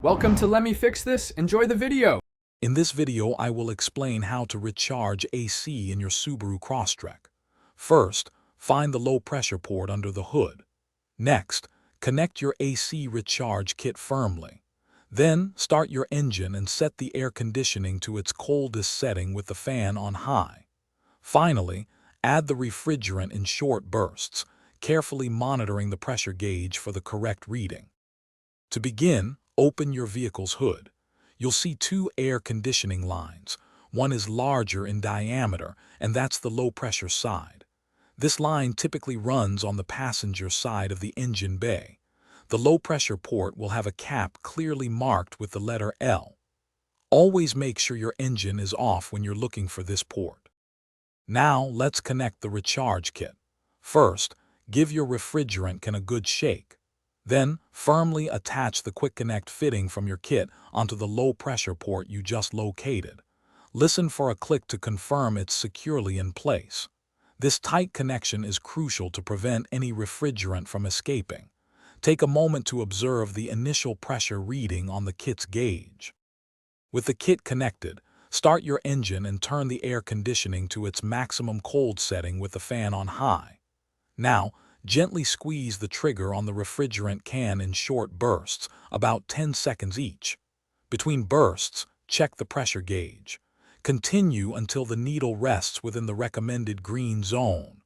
Welcome to Let Me Fix This. Enjoy the video. In this video, I will explain how to recharge AC in your Subaru Crosstrek. First, find the low pressure port under the hood. Next, connect your AC recharge kit firmly. Then, start your engine and set the air conditioning to its coldest setting with the fan on high. Finally, add the refrigerant in short bursts, carefully monitoring the pressure gauge for the correct reading. To begin, open your vehicle's hood. You'll see two air conditioning lines. One is larger in diameter, and that's the low-pressure side. This line typically runs on the passenger side of the engine bay. The low-pressure port will have a cap clearly marked with the letter L. Always make sure your engine is off when you're looking for this port. Now, let's connect the recharge kit. First, give your refrigerant can a good shake. Then, firmly attach the quick connect fitting from your kit onto the low-pressure port you just located. Listen for a click to confirm it's securely in place. This tight connection is crucial to prevent any refrigerant from escaping. Take a moment to observe the initial pressure reading on the kit's gauge. With the kit connected, start your engine and turn the air conditioning to its maximum cold setting with the fan on high. Now, gently squeeze the trigger on the refrigerant can in short bursts, about 10 seconds each. Between bursts, check the pressure gauge. Continue until the needle rests within the recommended green zone.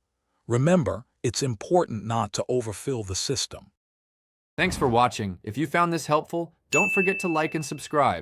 Remember, it's important not to overfill the system. Thanks for watching. If you found this helpful, don't forget to like and subscribe.